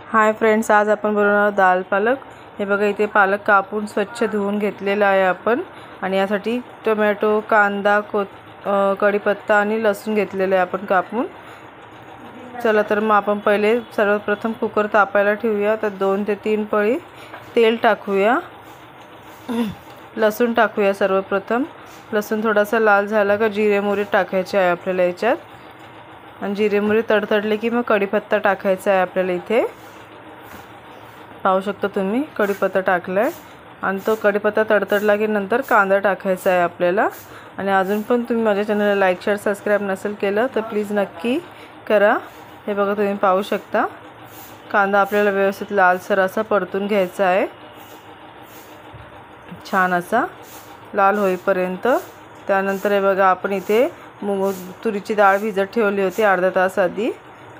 Hi friends, आज आपण बनवणार दाल पालक। हे बघा, इथे पालक कापून स्वच्छ धुवून घेतलेला आहे आपण। आणि यासाठी टोमॅटो, कांदा, कढीपत्ता आणि लसूण घेतलेले आहे आपण कापून। चला तर मग आपण पहिले सर्वप्रथम कुकर तापायला ठेवूया। तर 2 ते 3 पळी तेल टाकूया। लसूण टाकूया सर्वप्रथम। लसूण थोडासा लाल झाला का जिरे मोहरी टाकायचे आहे आपल्याला याच्यात। आणि जिरे मोहरी तडतडले की मग कढीपत्ता टाकायचा आहे आपल्याला। इथे पाहू शकता तुम्ही कढीपत्ता टाकलाय। आणि तो कढीपत्ता तडतडला की नंतर कांदा टाकायचा आहे आपल्याला। आणि अजून पण तुम्ही माझ्या चॅनलला लाईक शेअर सबस्क्राइब नसेल केलं तर प्लीज नक्की करा। हे बघा, तुम्ही पाहू शकता कांदा आपल्याला व्यवस्थित लालसर असा परतून घ्यायचा आहे, छान असा लाल होईपर्यंत। त्यानंतर हे बघा, आपण इथे तुरीची डाळ भिजत ठेवली होती अर्धा तास आधी।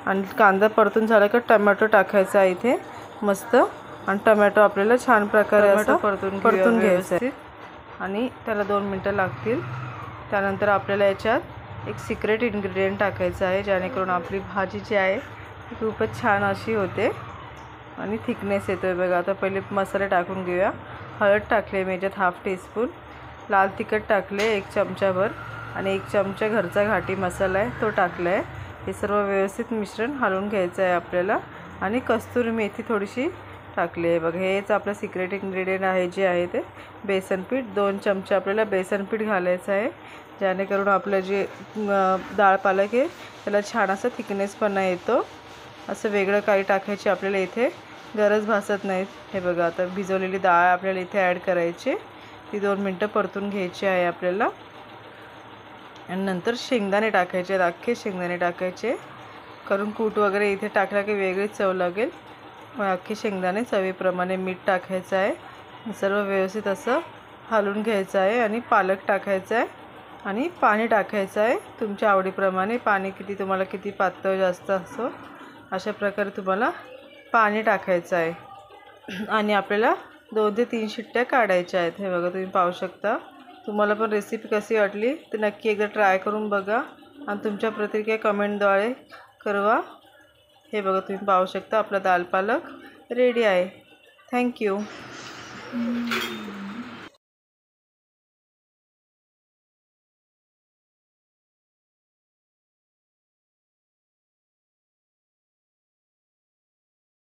आणि कांदा परतून झाला का टोमॅटो टाकायचा आहे इथे मस्त। आणि टोमॅटो आपल्याला छान प्रकारे असं परतून घ्यायचं आहे आणि त्याला 2 मिनिटं लागतील। त्यानंतर आपल्याला याच्यात एक सिक्रेट इन्ग्रेडियंट टाकायचं आहे, जेणेकरून आपली भाजी जी आहे ती खूपच छान अशी होते आणि थिकनेस येतोय। बघा, आता पहिले मसाले टाकून घेऊया। हळद टाकले मी याच्यात ½ टीस्पून, लाल तिखट टाकले 1 चमचाभर, आणि 1 चमचा घरचा घाटी मसाला आहे तो टाकला आहे। हे सर्व व्यवस्थित मिश्रण हलवून घ्यायचं आहे आपल्याला। आणि कस्तुरी मेथी थोडीशी टाकली आहे। बघा, हेच आपलं सिक्रेट इन्ग्रेडियंट आहे जे आहे ते बेसन पीठ। 2 चमचे आपल्याला बेसन पीठ घालायचं आहे, जेणेकरून आपलं जे डाळ पालक आहे त्याला छान असा थिकनेसपणा येतो। असं वेगळं काही टाकायची आपल्याला इथे गरज भासत नाही। हे बघा, आता भिजवलेली डाळ आपल्याला इथे ॲड करायची, ती 2 मिनिटं परतून घ्यायची आहे आपल्याला। आणि नंतर शेंगदाणे टाकायचे, अख्खे शेंगदाणे टाकायचे, कारण कूट वगैरे इथे टाकला की वेगळीच चव लागेल। मग अख्खे शेंगदाणे चवीप्रमाणे मीठ टाकायचं आहे। सर्व व्यवस्थित असं हलवून घ्यायचं आहे। आणि पालक टाकायचा आहे आणि पाणी टाकायचं आहे तुमच्या आवडीप्रमाणे। पाणी तुम्हाला किती पातळ जास्त असो अशा प्रकारे तुम्हाला पाणी टाकायचं आहे। आणि आपल्याला 2 ते 3 शिट्ट्या काढायच्या आहेत। हे बघा, तुम्ही पाहू शकता। तुम्हाला पण रेसिपी कशी वाटली तर नक्की एकदा ट्राय करून बघा आणि तुमच्या प्रतिक्रिया कमेंटद्वारे कळवा। हे बघा, तुम्ही पाहू शकता आपला दाल पालक रेडी आहे। थँक्यू।